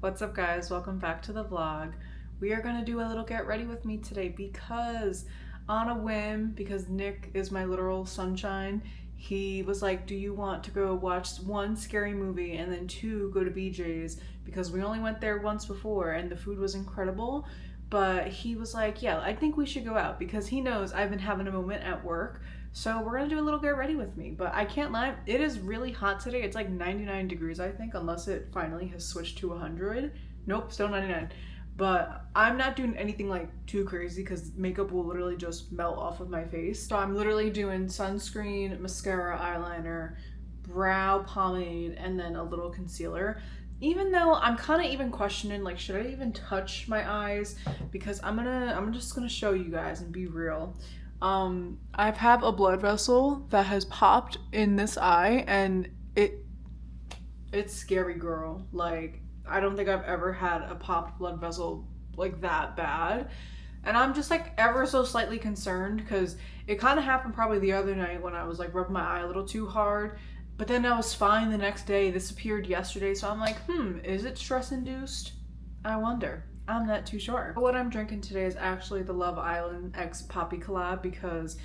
What's up, guys? Welcome back to the vlog. We are gonna do a little get ready with me today because on a whim, because Nick is my literal sunshine, he was like, do you want to go watch one scary movie and then two, go to BJ's, because we only went there once before and the food was incredible. But he was like, yeah, I think we should go out because he knows I've been having a moment at work. So we're gonna do a little get ready with me. But I can't lie, it is really hot today. It's like 99 degrees, I think, unless it finally has switched to 100. Nope, still 99. But I'm not doing anything like too crazy because makeup will literally just melt off of my face. So I'm literally doing sunscreen, mascara, eyeliner, brow pomade, and then a little concealer. Even though I'm kind of even questioning, like, should I even touch my eyes? Because I'm just gonna show you guys and be real. I have a blood vessel that has popped in this eye, and it's scary, girl. Like, I don't think I've ever had a popped blood vessel like that bad. And I'm just like ever so slightly concerned because it kind of happened probably the other night when I was like rubbing my eye a little too hard. But then I was fine the next day. This appeared yesterday, so I'm like, is it stress induced? I wonder. I'm not too sure. What I'm drinking today is actually the Love Island X Poppy collab because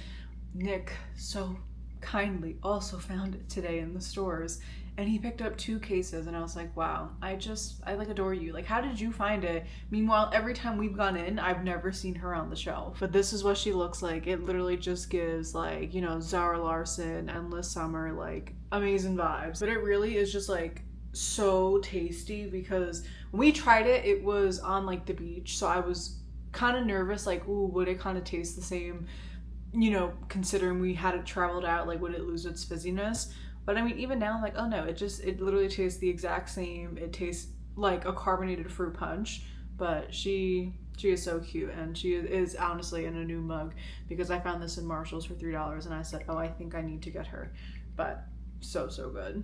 Nick so kindly also found it today in the stores, and he picked up 2 cases, and I was like, wow, I like adore you. Like, how did you find it? Meanwhile, every time we've gone in, I've never seen her on the shelf. But this is what she looks like. It literally just gives, like, you know, Zara Larsson, Endless Summer, like, amazing vibes. But it really is just like so tasty because when we tried it, it was on like the beach, so I was kind of nervous, like, ooh, would it kind of taste the same, you know, considering we hadn't traveled out, like, would it lose its fizziness? But I mean, even now I'm like, oh no, it literally tastes the exact same. It tastes like a carbonated fruit punch. But she is so cute, and she is honestly in a new mug because I found this in Marshall's for $3 and I said, oh, I think I need to get her. But so good.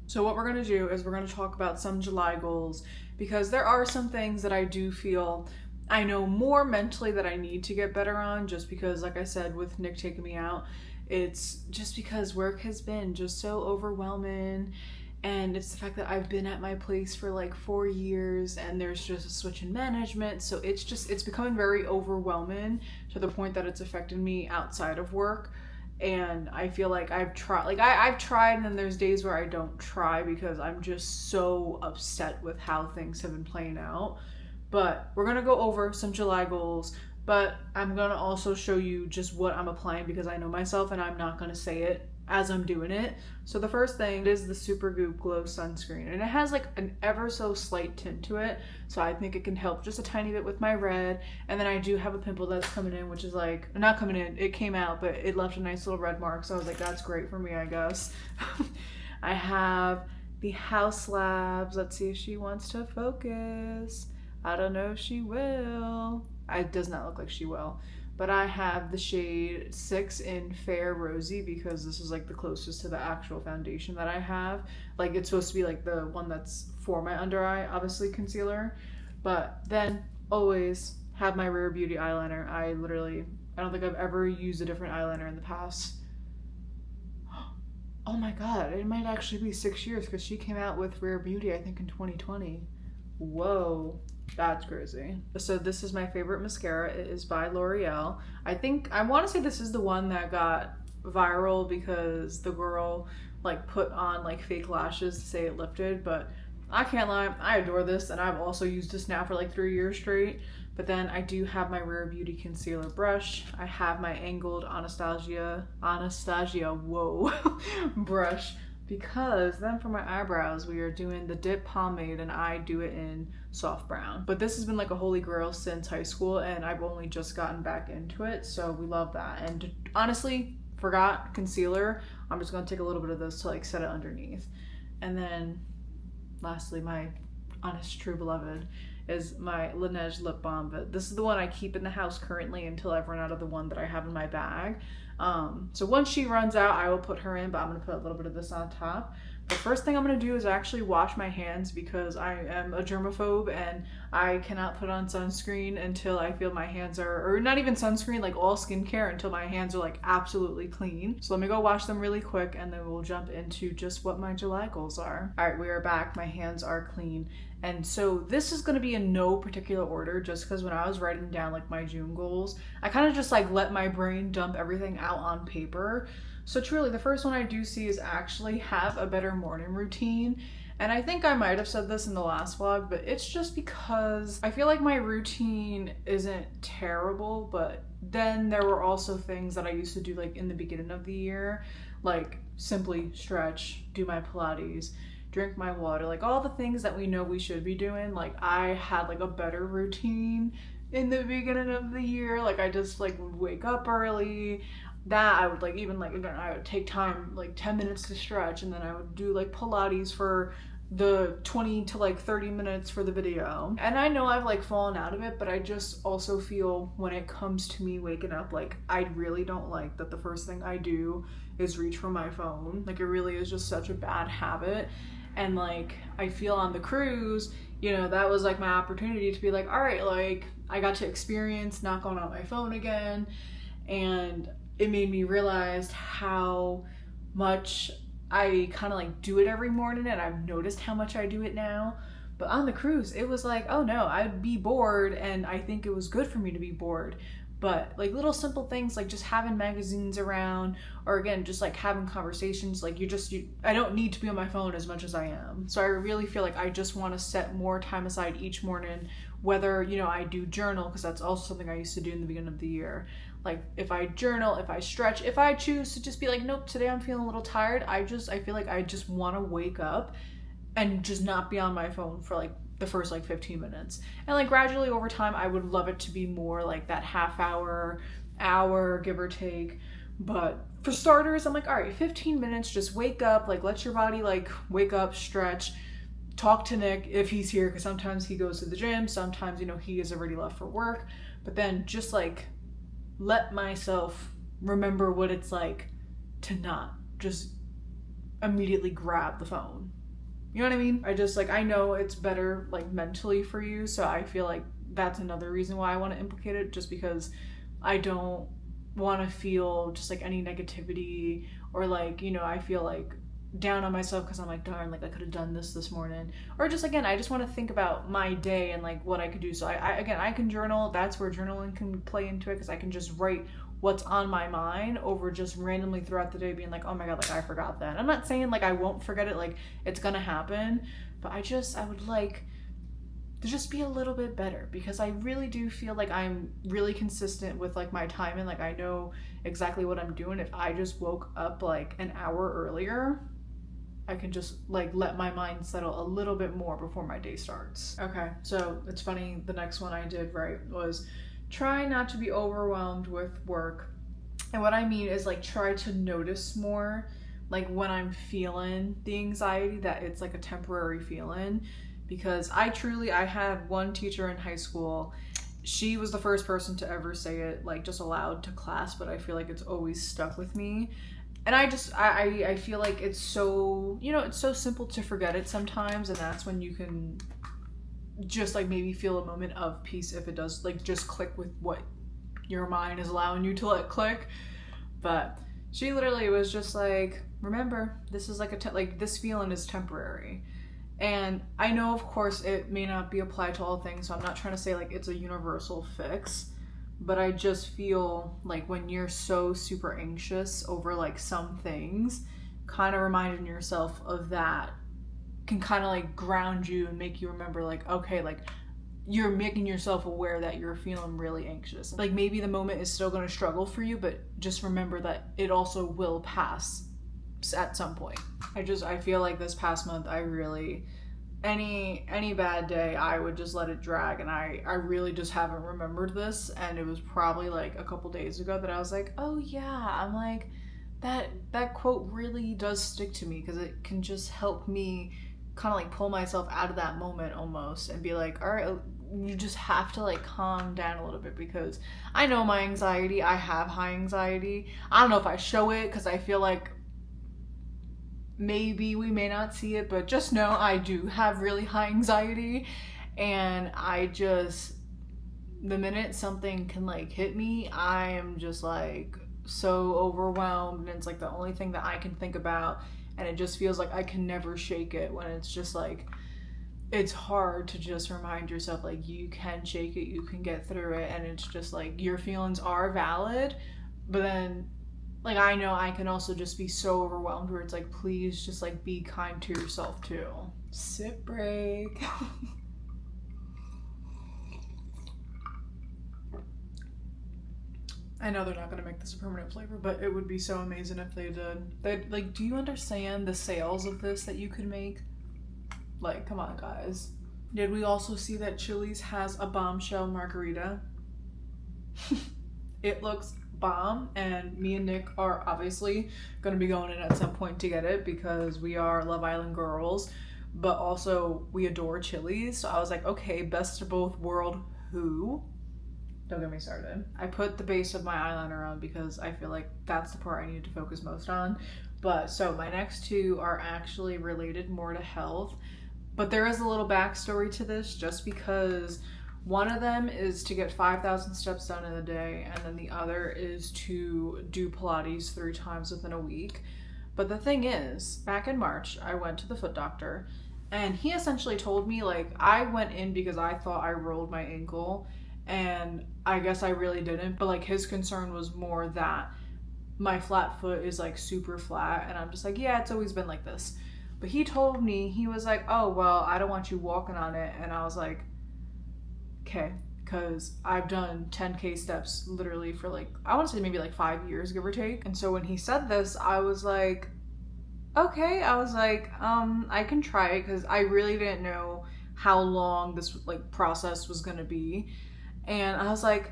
So what we're gonna do is we're gonna talk about some July goals because there are some things that I do feel I know more mentally that I need to get better on, just because, like I said, with Nick taking me out, it's just because work has been just so overwhelming, and it's the fact that I've been at my place for like 4 years and there's just a switch in management, so it's becoming very overwhelming to the point that it's affected me outside of work. And I feel like I've tried and then there's days where I don't try because I'm just so upset with how things have been playing out. But we're gonna go over some July goals, but I'm gonna also show you just what I'm applying because I know myself and I'm not gonna say it as I'm doing it. So the first thing is the Supergoop Glow Sunscreen, and it has like an ever so slight tint to it, so I think it can help just a tiny bit with my red. And then I do have a pimple that's coming in, which is like, not coming in, it came out, but it left a nice little red mark, so I was like, that's great for me, I guess. I have the House Labs. Let's see if she wants to focus. I don't know if she will. It does not look like she will. But I have the shade 6 in Fair Rosy because this is like the closest to the actual foundation that I have. Like, it's supposed to be like the one that's for my under eye, obviously concealer. But then always have my Rare Beauty eyeliner. I don't think I've ever used a different eyeliner in the past. Oh my god, it might actually be 6 years because she came out with Rare Beauty, I think, in 2020. Whoa. That's crazy. So this is my favorite mascara. It is by L'Oreal. I want to say this is the one that got viral because the girl like put on like fake lashes to say it lifted, but I can't lie, I adore this, and I've also used this now for like 3 years straight. But then I do have my Rare Beauty concealer brush. I have my angled Anastasia, whoa, brush. Because then for my eyebrows, we are doing the dip pomade, and I do it in soft brown. But this has been like a holy grail since high school, and I've only just gotten back into it, so we love that. And honestly, forgot concealer. I'm just gonna take a little bit of this to like set it underneath. And then lastly, my honest true beloved is my Laneige lip balm, but this is the one I keep in the house currently until I've run out of the one that I have in my bag. So once she runs out, I will put her in, but I'm gonna put a little bit of this on top. The first thing I'm gonna do is actually wash my hands because I am a germaphobe and I cannot put on sunscreen until I feel my hands are, or not even sunscreen, like all skincare, until my hands are like absolutely clean. So let me go wash them really quick and then we'll jump into just what my July goals are. All right, we are back. My hands are clean. And so this is going to be in no particular order, just because when I was writing down like my June goals, I kind of just like let my brain dump everything out on paper. So truly, the first one I do see is actually have a better morning routine. And I think I might have said this in the last vlog, but it's just because I feel like my routine isn't terrible, but then there were also things that I used to do like in the beginning of the year, like simply stretch, do my Pilates, drink my water, like all the things that we know we should be doing. Like I had like a better routine in the beginning of the year. Like I just like would wake up early. That I would like, even like again, I would take time, like 10 minutes to stretch, and then I would do like Pilates for the 20 to like 30 minutes for the video. And I know I've like fallen out of it, but I just also feel when it comes to me waking up, like I really don't like that the first thing I do is reach for my phone. Like it really is just such a bad habit. And like I feel on the cruise, you know, that was like my opportunity to be like, all right, like I got to experience not going on my phone again. And it made me realize how much I kind of like do it every morning, and I've noticed how much I do it now. But on the cruise, it was like, oh no, I'd be bored, and I think it was good for me to be bored. But like little simple things like just having magazines around, or again, just like having conversations, like I don't need to be on my phone as much as I am. So I really feel like I just want to set more time aside each morning, whether, you know, I do journal, because that's also something I used to do in the beginning of the year. Like if I journal, if I stretch, if I choose to just be like, nope, today I'm feeling a little tired, I feel like I just want to wake up and just not be on my phone for like the first like 15 minutes. And like gradually over time, I would love it to be more like that half hour, give or take. But for starters, I'm like, all right, 15 minutes, just wake up, like let your body like wake up, stretch, talk to Nick if he's here, because sometimes he goes to the gym, sometimes, you know, he is already left for work. But then just like let myself remember what it's like to not just immediately grab the phone. You know what I mean? I just like, I know it's better like mentally for you, so I feel like that's another reason why I want to implicate it, just because I don't want to feel just like any negativity, or like, you know, I feel like down on myself because I'm like, darn, like I could have done this morning, or just again, I just want to think about my day and like what I could do. So I can journal. That's where journaling can play into it, because I can just write what's on my mind over just randomly throughout the day being like, oh my god, like I forgot that. I'm not saying like I won't forget it, like it's gonna happen, but I would like to just be a little bit better, because I really do feel like I'm really consistent with like my time, and like I know exactly what I'm doing. If I just woke up like an hour earlier, I can just like let my mind settle a little bit more before my day starts. Okay, so it's funny, the next one I did right was try not to be overwhelmed with work. And what I mean is like try to notice more, like when I'm feeling the anxiety, that it's like a temporary feeling. Because I had one teacher in high school, she was the first person to ever say it like just aloud to class, but I feel like it's always stuck with me. And I feel like it's so, you know, it's so simple to forget it sometimes, and that's when you can just like maybe feel a moment of peace if it does like just click with what your mind is allowing you to let click. But she literally was just like, remember, this is like like this feeling is temporary. And I know, of course, it may not be applied to all things, so I'm not trying to say like it's a universal fix. But I just feel like when you're so super anxious over like some things, kind of reminding yourself of that can kind of like ground you and make you remember like, okay, like you're making yourself aware that you're feeling really anxious. Like maybe the moment is still going to struggle for you, but just remember that it also will pass at some point. I feel like this past month I really, any bad day, I would just let it drag, and I really just haven't remembered this. And it was probably like a couple days ago that I was like, oh yeah, I'm like, that quote really does stick to me, because it can just help me kind of like pull myself out of that moment almost and be like, all right, you just have to like calm down a little bit, because I know my anxiety, I have high anxiety. I don't know if I show it because I feel like maybe we may not see it, but just know I do have really high anxiety, and the minute something can like hit me, I am just like so overwhelmed, and it's like the only thing that I can think about, and it just feels like I can never shake it, when it's just like, it's hard to just remind yourself like you can shake it, you can get through it, and it's just like your feelings are valid, but then like I know I can also just be so overwhelmed where it's like, please just like be kind to yourself too. Sip break. I know they're not going to make this a permanent flavor, but it would be so amazing if they did. Like, do you understand the sales of this that you could make? Like, come on, guys. Did we also see that Chili's has a bombshell margarita? It looks bomb, and me and Nick are obviously going to be going in at some point to get it because we are Love Island girls, but also we adore Chili's. So I was like, okay, best of both worlds. Who? Don't get me started. I put the base of my eyeliner on because I feel like that's the part I need to focus most on. But so my next two are actually related more to health, but there is a little backstory to this, just because one of them is to get 5,000 steps done in a day, and then the other is to do Pilates 3 times within a week. But the thing is, back in March, I went to the foot doctor, and he essentially told me, like, I went in because I thought I rolled my ankle, and I guess I really didn't, but like his concern was more that my flat foot is like super flat, and I'm just like, yeah, it's always been like this. But he told me, he was like, oh, well, I don't want you walking on it. And I was like, okay, because I've done 10K steps literally for like, I want to say maybe like 5 years, give or take. And so when he said this, I was like, okay. I was like, I can try it, because I really didn't know how long this like process was going to be. And I was like,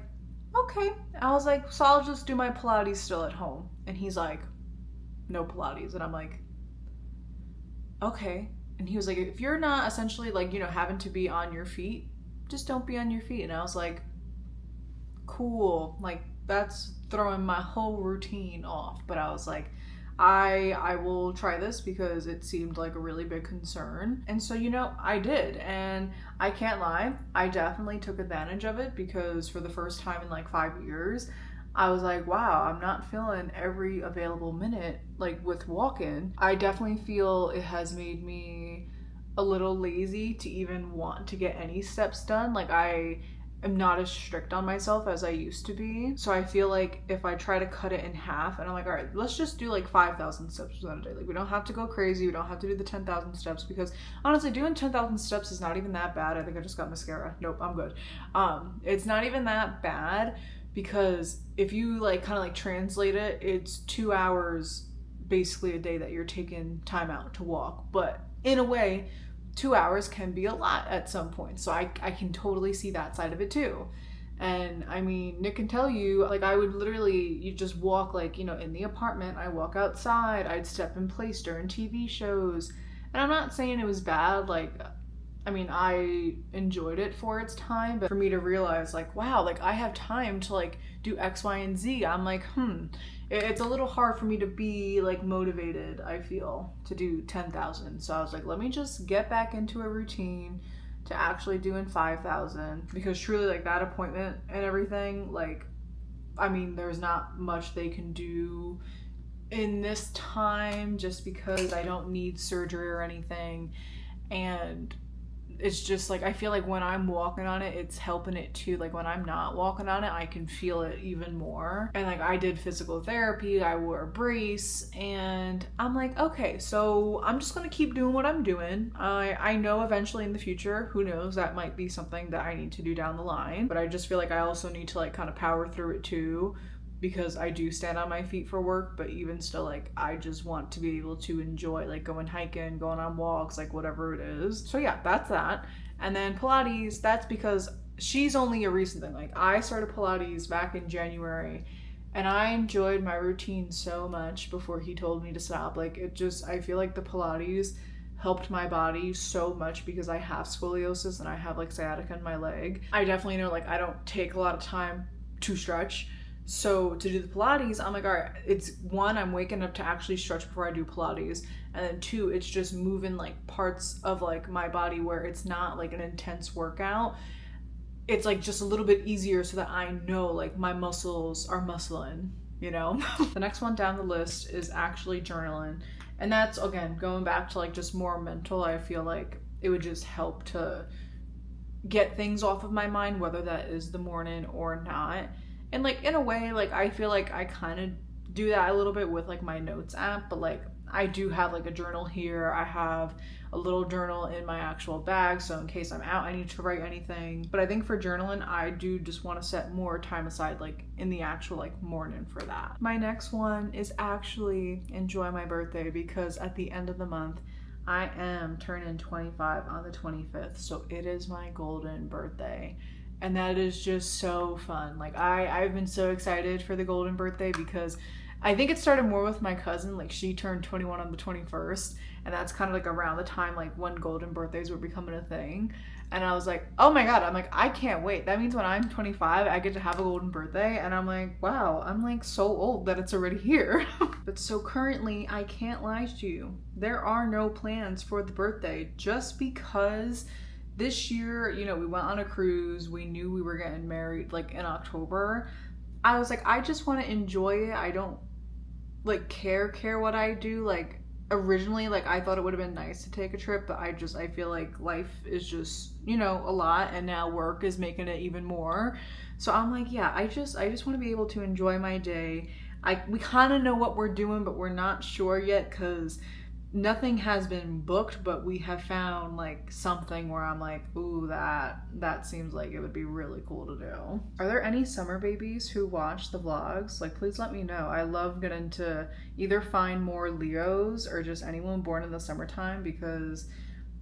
okay. I was like, so I'll just do my Pilates still at home. And he's like, no Pilates. And I'm like, okay. And he was like, if you're not essentially like, you know, having to be on your feet, just don't be on your feet. And I was like, cool. Like, that's throwing my whole routine off. But I was like, I will try this because it seemed like a really big concern. And so, you know, I did. And I can't lie, I definitely took advantage of it, because for the first time in like 5 years, I was like, wow, I'm not feeling every available minute like with walking. I definitely feel it has made me a little lazy to even want to get any steps done. Like, I am not as strict on myself as I used to be. So I feel like if I try to cut it in half, and I'm like, all right, let's just do like 5,000 steps within a day. Like, we don't have to go crazy. We don't have to do the 10,000 steps, because honestly, doing 10,000 steps is not even that bad. I think I just got mascara. Nope, I'm good. It's not even that bad, because if you like kind of like translate it, it's 2 hours basically a day that you're taking time out to walk. But in a way, 2 hours can be a lot at some point. So I can totally see that side of it too. And I mean, Nick can tell you, like, I would literally, you just walk, like, you know, in the apartment, I walk outside, I'd step in place during TV shows. And I'm not saying it was bad. Like, I mean, I enjoyed it for its time, but for me to realize like, wow, like I have time to like do X, Y, and Z, I'm like, it's a little hard for me to be like motivated, I feel, to do 10,000. So I was like, let me just get back into a routine to actually doing 5,000, because truly like that appointment and everything, like, I mean, there's not much they can do in this time just because I don't need surgery or anything. And it's just like, I feel like when I'm walking on it, it's helping it too. Like when I'm not walking on it, I can feel it even more. And like I did physical therapy, I wore a brace, and I'm like, okay, so I'm just gonna keep doing what I'm doing. I know eventually in the future, who knows, that might be something that I need to do down the line. But I just feel like I also need to like kind of power through it too, because I do stand on my feet for work, but even still, like, I just want to be able to enjoy, like, going hiking, going on walks, like, whatever it is. So yeah, that's that. And then Pilates, that's because she's only a recent thing. Like, I started Pilates back in January, and I enjoyed my routine so much before he told me to stop. Like, it just, I feel like the Pilates helped my body so much because I have scoliosis and I have, like, sciatica in my leg. I definitely know, like, I don't take a lot of time to stretch. So to do the Pilates, I'm like, all right, it's one, I'm waking up to actually stretch before I do Pilates. And then two, it's just moving like parts of like my body where it's not like an intense workout. It's like just a little bit easier so that I know like my muscles are muscling, you know? The next one down the list is actually journaling. And that's, again, going back to like just more mental. I feel like it would just help to get things off of my mind, whether that is the morning or not. And like in a way, like I feel like I kind of do that a little bit with like my notes app, but like I do have like a journal here. I have a little journal in my actual bag, so in case I'm out I need to write anything. But I think for journaling, I do just want to set more time aside like in the actual like morning for that. My next one is actually enjoy my birthday, because at the end of the month I am turning 25 on the 25th, so it is my golden birthday. And that is just so fun. Like I've been so excited for the golden birthday, because I think it started more with my cousin. Like she turned 21 on the 21st, and that's kind of like around the time like when golden birthdays were becoming a thing. And I was like, oh my God, I'm like, I can't wait. That means when I'm 25, I get to have a golden birthday. And I'm like, wow, I'm like so old that it's already here. But so currently, I can't lie to you, there are no plans for the birthday, just because this year, you know, we went on a cruise. We knew we were getting married like in October. I was like, I just want to enjoy it. I don't like care what I do. Like originally, like I thought it would have been nice to take a trip, but I feel like life is just, you know, a lot, and now work is making it even more. So I'm like, yeah, I just want to be able to enjoy my day. We kind of know what we're doing, but we're not sure yet, because nothing has been booked, but we have found like something where I'm like, ooh, that seems like it would be really cool to do. Are there any summer babies who watch the vlogs? Like, please let me know. I love getting to either find more Leos or just anyone born in the summertime, because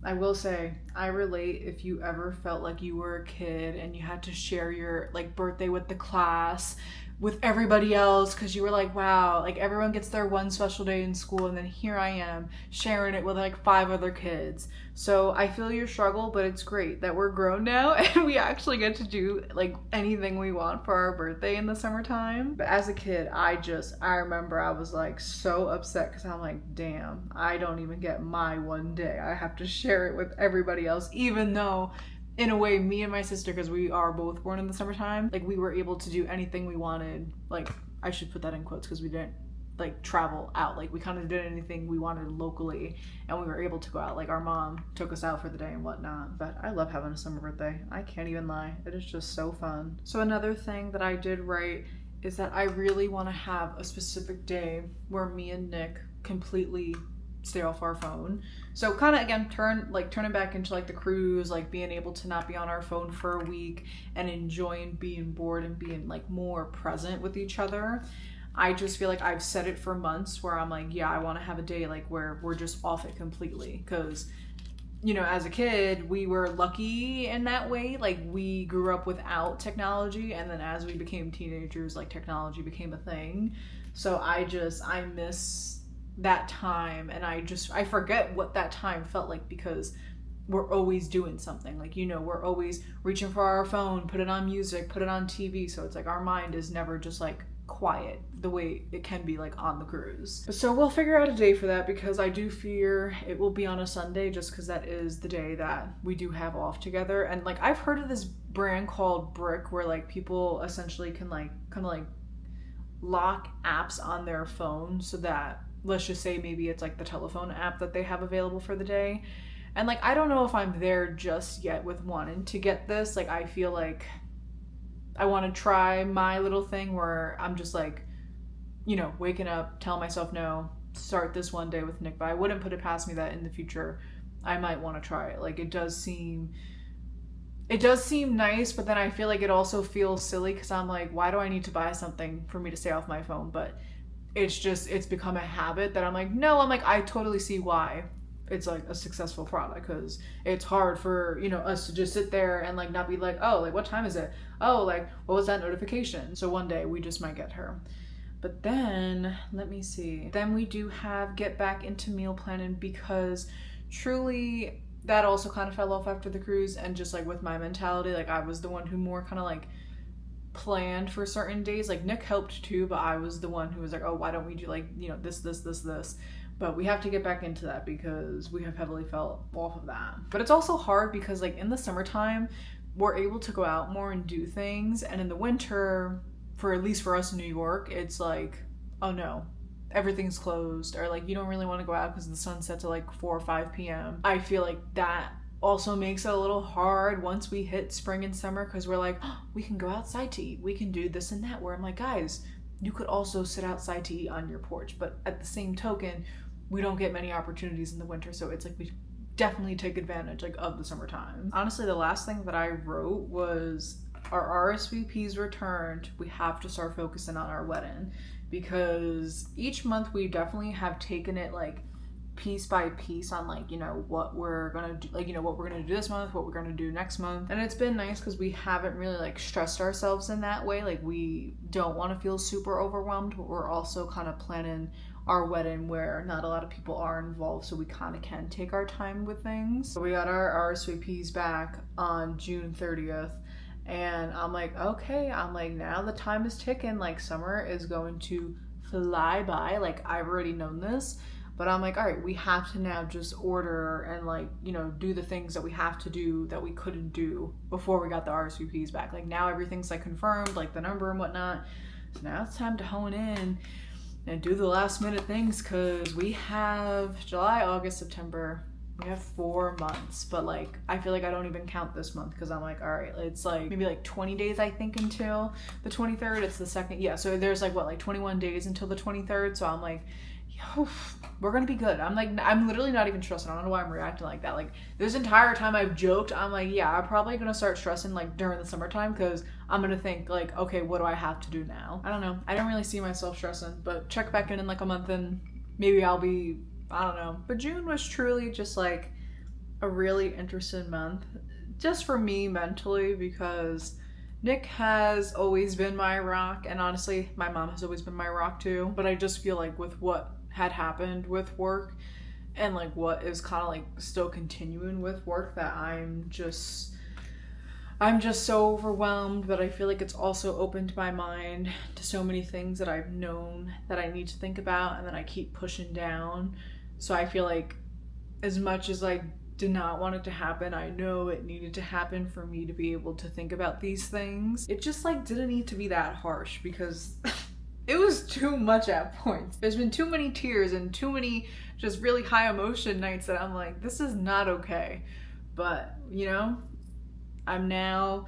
I will say, I relate. If you ever felt like you were a kid and you had to share your like birthday with the class, with everybody else, because you were like, wow, like everyone gets their one special day in school, and then here I am sharing it with like 5 other kids. So I feel your struggle, but it's great that we're grown now and we actually get to do like anything we want for our birthday in the summertime. But as a kid, I remember I was like so upset, because I'm like, damn, I don't even get my one day. I have to share it with everybody else, even though in a way, me and my sister, because we are both born in the summertime, like we were able to do anything we wanted. Like, I should put that in quotes, because we didn't like travel out. Like we kind of did anything we wanted locally, and we were able to go out. Like our mom took us out for the day and whatnot. But I love having a summer birthday. I can't even lie. It is just so fun. So another thing that I did write is that I really want to have a specific day where me and Nick completely stay off our phone. So kind of again turning back into like the cruise, like being able to not be on our phone for a week and enjoying being bored and being like more present with each other. I just feel like I've said it for months where I'm like, yeah, I want to have a day like where we're just off it completely, because you know, as a kid, we were lucky in that way. Like we grew up without technology, and then as we became teenagers, like technology became a thing. So I miss that time, and I forget what that time felt like, because we're always doing something. Like, you know, we're always reaching for our phone, put it on music, put it on TV. So it's like our mind is never just like quiet the way it can be like on the cruise. So we'll figure out a day for that, because I do fear it will be on a Sunday, just because that is the day that we do have off together. And like I've heard of this brand called Brick, where like people essentially can like kind of like lock apps on their phone, so that, let's just say maybe it's like the telephone app that they have available for the day. And like I don't know if I'm there just yet with wanting to get this. Like I feel like I want to try my little thing where I'm just like, you know, waking up, telling myself no, start this one day with Nick. But I wouldn't put it past me that in the future I might want to try it. Like it does seem nice, but then I feel like it also feels silly, because I'm like, why do I need to buy something for me to stay off my phone? But it's become a habit that I'm like, no, I'm like, I totally see why it's like a successful product, because it's hard for, you know, us to just sit there and like not be like, oh, like what time is it? Oh, like what was that notification? So one day we just might get her. But then let me see. Then we do have get back into meal planning, because truly that also kind of fell off after the cruise, and just like with my mentality, like I was the one who more kind of like planned for certain days. Like Nick helped too, but I was the one who was like, oh, why don't we do like, you know, this. But we have to get back into that because we have heavily felt off of that. But it's also hard because like in the summertime, we're able to go out more and do things. And in the winter, for at least for us in New York, it's like, oh no, everything's closed. Or like you don't really want to go out because the sun sets at like 4 or 5 p.m. I feel like that also makes it a little hard once we hit spring and summer because we're like, oh, we can go outside to eat. We can do this and that. Where I'm like, guys, you could also sit outside to eat on your porch. But at the same token, we don't get many opportunities in the winter, so it's like we definitely take advantage like of the summertime. Honestly, the last thing that I wrote was our RSVPs returned. We have to start focusing on our wedding because each month we definitely have taken it like piece by piece on like, you know, what we're gonna do, like, you know, what we're gonna do this month, what we're gonna do next month. And it's been nice because we haven't really like stressed ourselves in that way. Like we don't want to feel super overwhelmed, but we're also kind of planning our wedding where not a lot of people are involved, so we kind of can take our time with things. So we got our RSVPs back on June 30th, and I'm like, okay, I'm like, now the time is ticking, like summer is going to fly by, like I've already known this, but I'm like, all right, we have to now just order and like, you know, do the things that we have to do that we couldn't do before we got the RSVPs back. Like now everything's like confirmed, like the number and whatnot, so now it's time to hone in and do the last minute things because we have July, August, September. We have 4 months, but like I feel like I don't even count this month because I'm like, all right, it's like maybe like 20 days I think until the 23rd. It's the second, yeah, so there's like what, like 21 days until the 23rd. So I'm like, yo, we're gonna be good. I'm like, I'm literally not even stressing. I don't know why I'm reacting like that. Like this entire time I've joked, I'm like, yeah, I'm probably gonna start stressing like during the summertime because I'm gonna think like, okay, what do I have to do now? I don't know. I don't really see myself stressing, but check back in like a month and maybe I'll be, I don't know. But June was truly just like a really interesting month just for me mentally because Nick has always been my rock, and honestly my mom has always been my rock too, but I just feel like with what had happened with work and like what is kind of like still continuing with work that I'm just so overwhelmed. But I feel like it's also opened my mind to so many things that I've known that I need to think about and that I keep pushing down. So I feel like as much as I did not want it to happen, I know it needed to happen for me to be able to think about these things. It just like didn't need to be that harsh because it was too much at points. There's been too many tears and too many just really high emotion nights that I'm like, this is not okay. But, you know, I'm now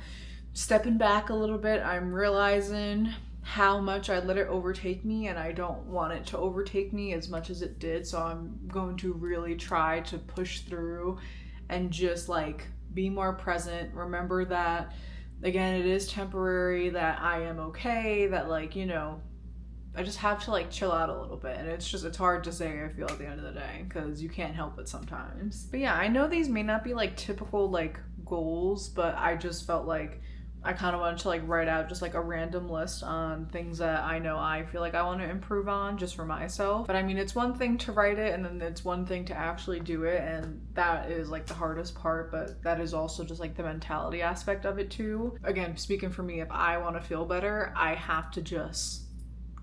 stepping back a little bit. I'm realizing how much I let it overtake me, and I don't want it to overtake me as much as it did. So I'm going to really try to push through and just like be more present. Remember that, again, it is temporary, that I am okay, that like, you know, I just have to like chill out a little bit. And it's hard to say, I feel, at the end of the day, because you can't help it sometimes. But yeah, I know these may not be like typical like goals, but I just felt like I kind of wanted to like write out just like a random list on things that I know I feel like I want to improve on just for myself. But I mean, it's one thing to write it and then it's one thing to actually do it, and that is like the hardest part, but that is also just like the mentality aspect of it too. Again, speaking for me, if I want to feel better, I have to just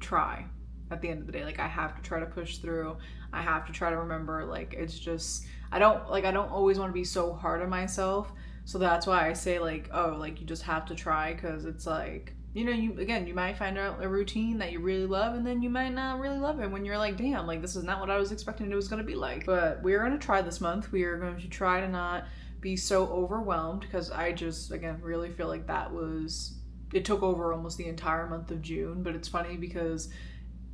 try. At the end of the day, like I have to try to push through. I have to try to remember, like it's just, I don't always want to be so hard on myself. So that's why I say like, oh, like you just have to try, because it's like, you know, you might find out a routine that you really love, and then you might not really love it when you're like, damn, like this is not what I was expecting it was going to be like. But we're going to try this month. We are going to try to not be so overwhelmed, because I just, again, really feel like it took over almost the entire month of June. But it's funny because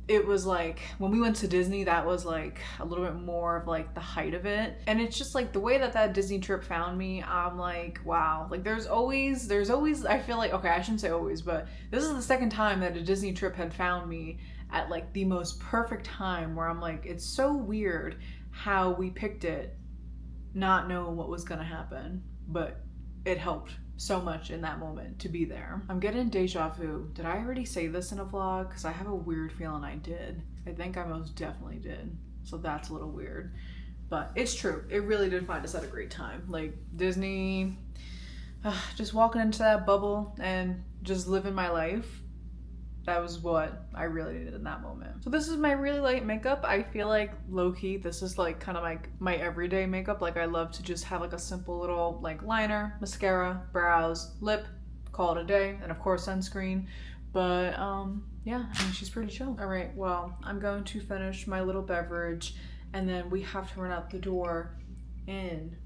it was like when we went to Disney, that was like a little bit more of like the height of it. And it's just like the way that Disney trip found me, I'm like, wow, like there's always, I feel like, okay, I shouldn't say always, but this is the second time that a Disney trip had found me at like the most perfect time, where I'm like, it's so weird how we picked it not knowing what was gonna happen, but it helped so much in that moment to be there. I'm getting deja vu. Did I already say this in a vlog? Because I have a weird feeling I did. I think I most definitely did. So that's a little weird. But it's true. It really did find us at a great time. Like Disney, just walking into that bubble and just living my life. That was what I really needed in that moment. So this is my really light makeup. I feel like low-key, this is like kind of like my everyday makeup. Like I love to just have like a simple little like liner, mascara, brows, lip, call it a day, and of course sunscreen. But yeah, I mean, she's pretty chill. All right, well, I'm going to finish my little beverage and then we have to run out the door in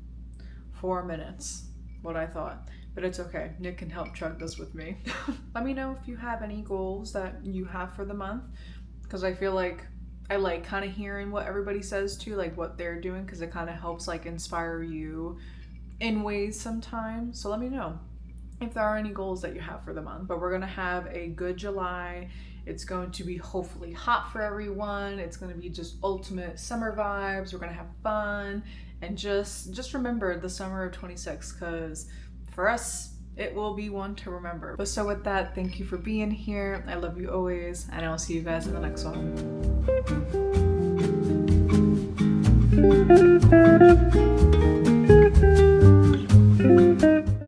4 minutes, what I thought. But it's okay, Nick can help chug this with me. Let me know if you have any goals that you have for the month, because I feel like I like kind of hearing what everybody says too, like what they're doing, because it kind of helps like inspire you in ways sometimes. So let me know if there are any goals that you have for the month. But we're gonna have a good July. It's going to be hopefully hot for everyone. It's gonna be just ultimate summer vibes. We're gonna have fun, and just remember the summer of 26, because for us, it will be one to remember. But so with that, thank you for being here. I love you always, and I'll see you guys in the next one.